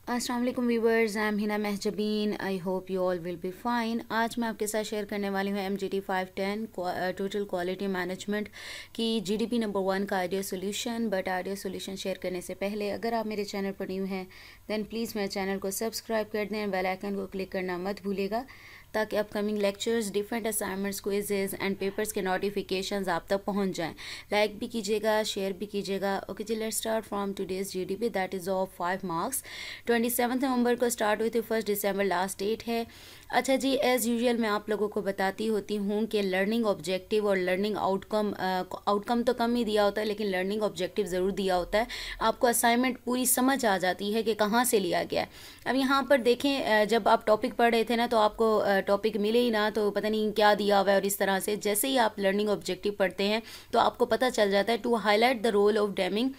अस्सलाम वालेकुम viewers, I am Hina Mahjabeen. I hope you all will be fine. आज मैं आपके साथ शेयर करने वाली हूँ MGT 510 टोटल क्वालिटी मैनेजमेंट की GDP नंबर 1 का idea solution. But idea solution share करने से पहले अगर आप मेरे चैनल पर न्यू हैं दैन प्लीज़ मेरे चैनल को सब्सक्राइब कर दें, बेल आइकन को क्लिक करना मत भूलिएगा ताकि upcoming lectures, different assignments, quizzes and papers के नोटिफिकेशंस आप तक पहुंच जाएं। लाइक भी कीजिएगा, शेयर भी कीजिएगा। Okay ji, let's start from today's GDP that is of 5 marks. 27 नवंबर को स्टार्ट हुई थी, 1 दिसंबर लास्ट डेट है। अच्छा जी, एज़ यूजुअल मैं आप लोगों को बताती होती हूँ कि लर्निंग ऑब्जेक्टिव और लर्निंग आउटकम तो कम ही दिया होता है, लेकिन लर्निंग ऑब्जेक्टिव ज़रूर दिया होता है। आपको असाइनमेंट पूरी समझ आ जाती है कि कहाँ से लिया गया है। अब यहाँ पर देखें, जब आप टॉपिक पढ़ रहे थे ना तो आपको टॉपिक मिले ही ना, तो पता नहीं क्या दिया हुआ है। और इस तरह से जैसे ही आप लर्निंग ऑब्जेक्टिव पढ़ते हैं तो आपको पता चल जाता है to highlight the role of Deming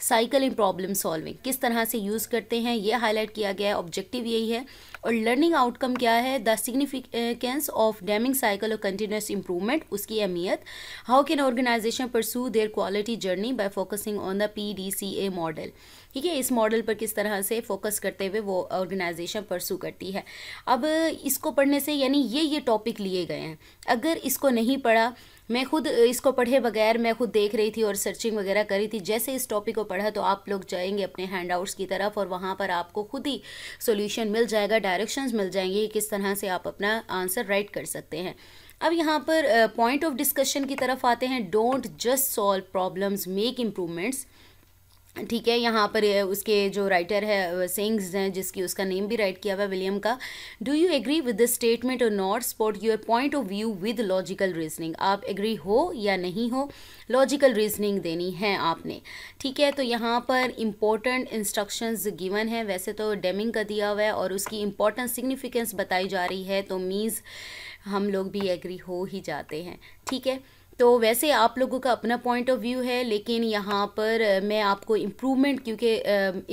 cycle in problem solving, किस तरह से यूज़ करते हैं ये हाईलाइट किया गया है। ऑब्जेक्टिव यही है। और लर्निंग आउटकम क्या है? The significance of Deming cycle और कंटिन्यूस इंप्रूवमेंट, उसकी अहमियत। How can organization pursue their quality journey by focusing on the PDCA model. ठीक है, इस मॉडल पर किस तरह से फोकस करते हुए वो ऑर्गेनाइजेशन परसू करती है। अब इसको पढ़ने से यानी ये टॉपिक लिए गए हैं। अगर इसको नहीं पढ़ा, मैं खुद इसको पढ़े बगैर मैं खुद देख रही थी और सर्चिंग वगैरह करी थी। जैसे इस टॉपिक को पढ़ा तो आप लोग जाएंगे अपने हैंडआउट्स की तरफ और वहाँ पर आपको खुद ही सॉल्यूशन मिल जाएगा, डायरेक्शंस मिल जाएंगे किस तरह से आप अपना आंसर राइट कर सकते हैं। अब यहाँ पर पॉइंट ऑफ डिस्कशन की तरफ आते हैं। Don't just solve problems, make improvements. ठीक है, यहाँ पर उसके जो राइटर है सेइंग्स हैं, जिसकी उसका नेम भी राइट किया हुआ है विलियम का। Do you agree with this statement और not support your point of view with logical reasoning. आप एग्री हो या नहीं हो, लॉजिकल रीजनिंग देनी है आपने। ठीक है, तो यहाँ पर इम्पोर्टेंट इंस्ट्रक्शंस गिवन है। वैसे तो डेमिंग का दिया हुआ है और उसकी इम्पोर्टेंट सिग्निफिकेंस बताई जा रही है, तो मीन्स हम लोग भी एग्री हो ही जाते हैं। ठीक है, तो वैसे आप लोगों का अपना पॉइंट ऑफ व्यू है, लेकिन यहाँ पर मैं आपको इम्प्रूवमेंट, क्योंकि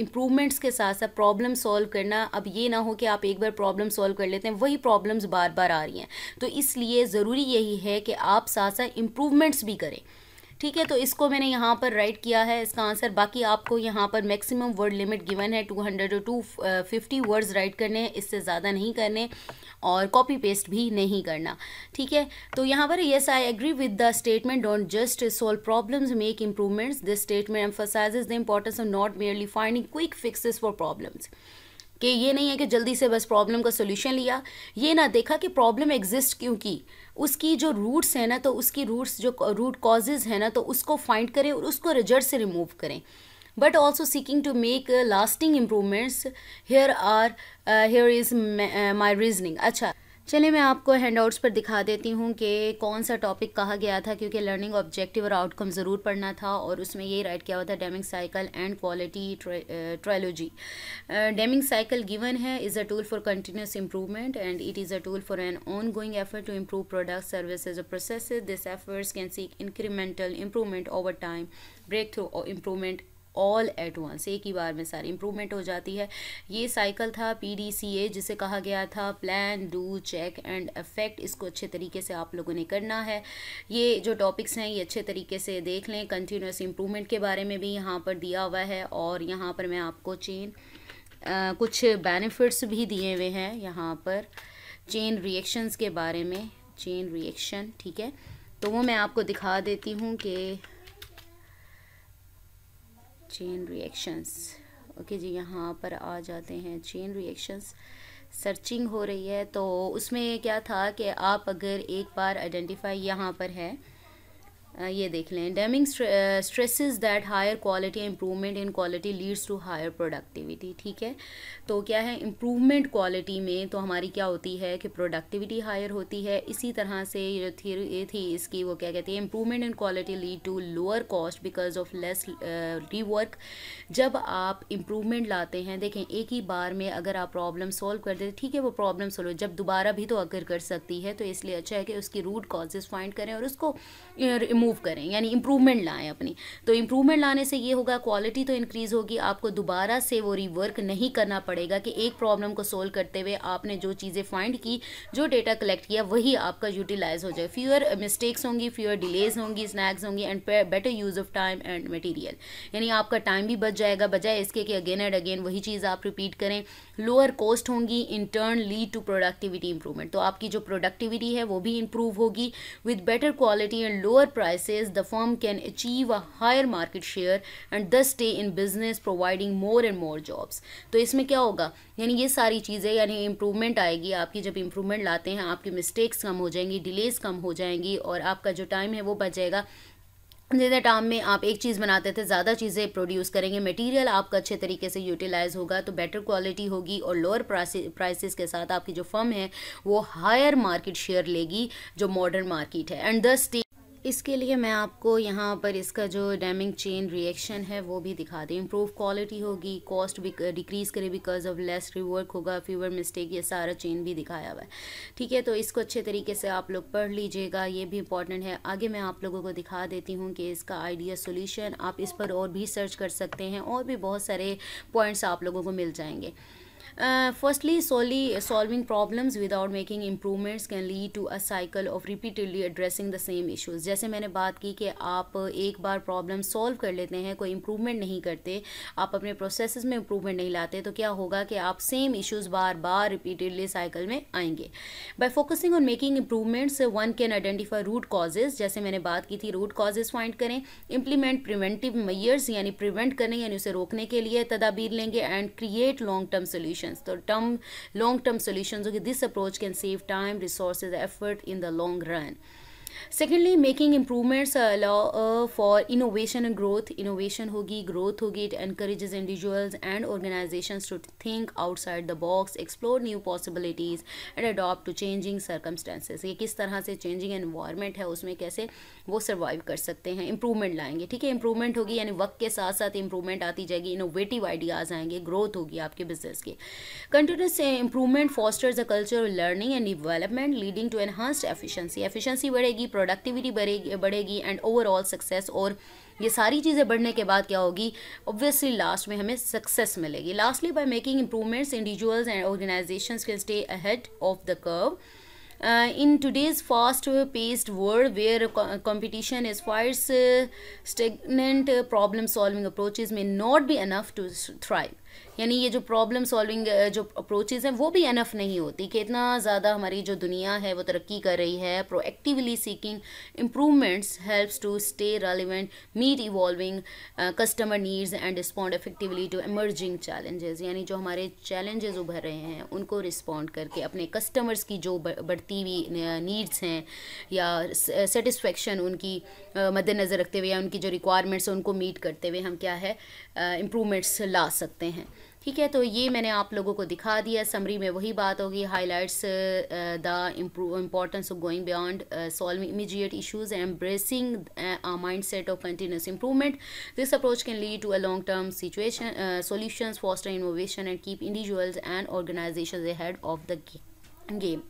इम्प्रूवमेंट्स के साथ साथ प्रॉब्लम सॉल्व करना, अब ये ना हो कि आप एक बार प्रॉब्लम सॉल्व कर लेते हैं वही प्रॉब्लम्स बार बार आ रही हैं, तो इसलिए ज़रूरी यही है कि आप साथ साथ इम्प्रूवमेंट्स भी करें। ठीक है, तो इसको मैंने यहाँ पर राइट किया है इसका आंसर। बाकी आपको यहाँ पर मैक्सिमम वर्ड लिमिट गिवन है 200 टू 250 वर्ड्स राइट करने हैं, इससे ज़्यादा नहीं करने और कॉपी पेस्ट भी नहीं करना। ठीक है, तो यहाँ पर yes I agree with the statement don't just solve problems, make improvements. This statement emphasizes the importance of not merely finding quick fixes for problems, कि ये नहीं है कि जल्दी से बस प्रॉब्लम का सोल्यूशन लिया, ये ना देखा कि प्रॉब्लम एग्जिस्ट क्यों की, उसकी जो रूट्स है ना, तो उसकी रूट्स जो रूट कॉजेज है ना, तो उसको फाइंड करें और उसको जड़ से रिमूव करें। But also seeking to make lasting improvements. Here is my reasoning. अच्छा, चलिए मैं आपको हैंडआउट्स पर दिखा देती हूँ कि कौन सा टॉपिक कहा गया था, क्योंकि लर्निंग ऑब्जेक्टिव और आउटकम ज़रूर पढ़ना था और उसमें ये राइट किया हुआ था Deming cycle and quality trilogy. Deming cycle given है is a tool for continuous improvement and it is a tool for an ongoing effort to improve product services और processes. This efforts can seek incremental improvement over time, breakthrough और improvement all at once, एक ही बार में सारी improvement हो जाती है। ये साइकिल था PDCA, जिसे कहा गया था plan, do, check and affect. इसको अच्छे तरीके से आप लोगों ने करना है। ये जो टॉपिक्स हैं ये अच्छे तरीके से देख लें। कंटिन्यूस इंप्रूवमेंट के बारे में भी यहाँ पर दिया हुआ है और यहाँ पर मैं आपको कुछ बेनिफिट्स भी दिए हुए हैं। यहाँ पर चेन रिएक्शंस के बारे में, चेन रिएक्शन, ठीक है, तो वो मैं आपको दिखा देती हूँ कि चेन रिएक्शंस। ओके जी, यहाँ पर आ जाते हैं चेन रिएक्शंस। सर्चिंग हो रही है तो उसमें क्या था कि आप अगर एक बार आइडेंटिफाई यहाँ पर है, ये देख लें। Deming stresses that higher quality improvement in quality leads to higher productivity. ठीक है, तो क्या है, इम्प्रूवमेंट क्वालिटी में तो हमारी क्या होती है कि प्रोडक्टिविटी हायर होती है। इसी तरह से जो थ्योरी थी इसकी, वो क्या कहती है, improvement in quality lead to lower cost because of less rework. जब आप इम्प्रूवमेंट लाते हैं, देखें एक ही बार में अगर आप प्रॉब्लम सॉल्व कर देते, ठीक है वो प्रॉब्लम सॉल्व, जब दोबारा भी तो अगर कर सकती है, तो इसलिए अच्छा है कि उसकी रूट कॉजेज फाइंड करें और उसको रिमूव मूव करें, यानी इम्प्रूवमेंट लाएं अपनी। तो इम्प्रूवमेंट लाने से ये होगा, क्वालिटी तो इंक्रीज़ होगी, आपको दोबारा से वो रिवर्क नहीं करना पड़ेगा कि एक प्रॉब्लम को सोल्व करते हुए आपने जो चीज़ें फाइंड की, जो डेटा कलेक्ट किया, वही आपका यूटिलाइज हो जाए। फ्यूअर मिस्टेक्स होंगी, फ्यूअर डिलेज होंगी, स्नैक्स होंगी, and better use of time and material, यानी आपका टाइम भी बच जाएगा, बजाय इसके कि अगेन एंड अगेन वही चीज़ आप रिपीट करें। लोअर कॉस्ट होंगी, in turn lead to productivity improvement, तो आपकी जो प्रोडक्टिविटी है वो भी इंप्रूव होगी। With better quality and lower prices the firm can achieve a higher market share and thus stay in business providing more and more jobs. तो इसमें क्या होगा, यानी ये सारी चीज़ें, यानी इंप्रूवमेंट आएगी आपकी। जब इंप्रूवमेंट लाते हैं आपकी मिस्टेक्स कम हो जाएंगी, डिलेज कम हो जाएंगी, और आपका जो टाइम है वो बच जाएगा। जितने टाइम में आप एक चीज़ बनाते थे, ज़्यादा चीज़ें प्रोड्यूस करेंगे, मटेरियल आपका अच्छे तरीके से यूटिलाइज होगा, तो बेटर क्वालिटी होगी, और लोअर प्राइसेस के साथ आपकी जो फर्म है वो हायर मार्केट शेयर लेगी जो मॉडर्न मार्केट है। एंड दस इसके लिए मैं आपको यहाँ पर इसका जो डैमिंग चेन रिएक्शन है वो भी दिखा दें। इम्प्रूव क्वालिटी होगी, कॉस्ट भी डिक्रीज़ करे बिकॉज ऑफ लेस रिवर्क होगा, फीवर मिस्टेक, ये सारा चेन भी दिखाया हुआ है। ठीक है, तो इसको अच्छे तरीके से आप लोग पढ़ लीजिएगा, ये भी इंपॉर्टेंट है। आगे मैं आप लोगों को दिखा देती हूँ कि इसका आइडिया सोल्यूशन, आप इस पर और भी सर्च कर सकते हैं, और भी बहुत सारे पॉइंट्स आप लोगों को मिल जाएंगे। Firstly, solving problems without making improvements can lead to a cycle of repeatedly addressing the same issues. जैसे मैंने बात की कि आप एक बार प्रॉब्लम सॉल्व कर लेते हैं, कोई इम्प्रूवमेंट नहीं करते, आप अपने प्रोसेसेस में इम्प्रूवमेंट नहीं लाते, तो क्या होगा कि आप सेम इश्यूज बार बार रिपीटेडली साइकिल में आएंगे। By focusing on making improvements one can identify root causes, जैसे मैंने बात की थी, रूट कॉजेज फाइंड करें, इम्प्लीमेंट प्रिवेंटिव मेजर्स, यानी प्रिवेंट करने यानी उसे रोकने के लिए तदाबीर लेंगे, and create long term solution. तो long term solutions होगी। This approach can save time, resources, effort in the long run. Secondly, making improvements allow for innovation and growth. Innovation होगी, growth होगी, it encourages individuals and organizations to think outside the box, explore new possibilities and adapt to changing circumstances. ये किस तरह से changing environment है उसमें कैसे वो survive कर सकते हैं, improvement लाएंगे। ठीक है, improvement होगी यानी वक्त के साथ साथ improvement आती जाएगी, innovative ideas आएंगे, growth होगी आपके business की। Continuous improvement fosters a culture of learning and development leading to enhanced efficiency. Efficiency बढ़ेगी, प्रोडक्टिविटी बढ़ेगी एंड ओवरऑल सक्सेस। और ये सारी चीज़ें बढ़ने के बाद क्या होगी, ऑब्वियसली लास्ट में हमें सक्सेस मिलेगी। Lastly, by making improvements individuals and organisations can stay ahead of the curve. In today's fast-paced world where competition is fierce, stagnant problem-solving approaches may not be enough to thrive. यानी ये जो problem solving जो approaches हैं वो भी enough नहीं होती कि इतना ज़्यादा हमारी जो दुनिया है वो तरक्की कर रही है। Proactively seeking improvements helps to stay relevant, meet evolving customer needs and respond effectively to emerging challenges, यानी जो हमारे चैलेंजेस उभर रहे हैं उनको रिस्पॉन्ड करके अपने कस्टमर्स की जो बढ़ती हुई नीड्स हैं या सेटिस्फेक्शन उनकी मद्देनज़र रखते हुए या उनकी जो रिक्वायरमेंट्स हैं उनको मीट करते हुए हम क्या है इम्प्रूवमेंट्स ला सकते हैं। ठीक है, तो ये मैंने आप लोगों को दिखा दिया। समरी में वही बात होगी, highlights the importance of going beyond solving immediate issues and embracing a mindset of continuous improvement. This approach can lead to a long term solutions, foster innovation and keep individuals and organizations ahead of the game.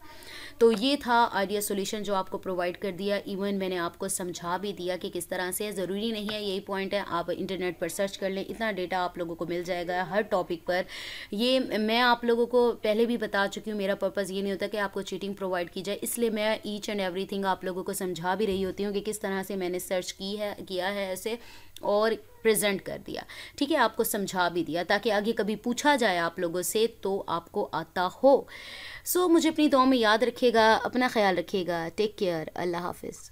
तो ये था idea solution जो आपको provide कर दिया। Even मैंने आपको समझा भी दिया कि किस तरह से, ज़रूरी नहीं है यही पॉइंट है, आप इंटरनेट पर सर्च कर लें, इतना डेटा आप लोगों को मिल जाएगा हर टॉपिक पर। ये मैं आप लोगों को पहले भी बता चुकी हूँ, मेरा पर्पज़ ये नहीं होता कि आपको चीटिंग प्रोवाइड की जाए, इसलिए मैं ईच एंड एवरीथिंग आप लोगों को समझा भी रही होती हूँ कि किस तरह से मैंने सर्च किया है ऐसे और प्रेजेंट कर दिया। ठीक है, आपको समझा भी दिया ताकि आगे कभी पूछा जाए आप लोगों से तो आपको आता हो। सो मुझे अपनी दुआ में याद रखिएगा, अपना ख्याल रखिएगा, टेक केयर, अल्लाह हाफिज़।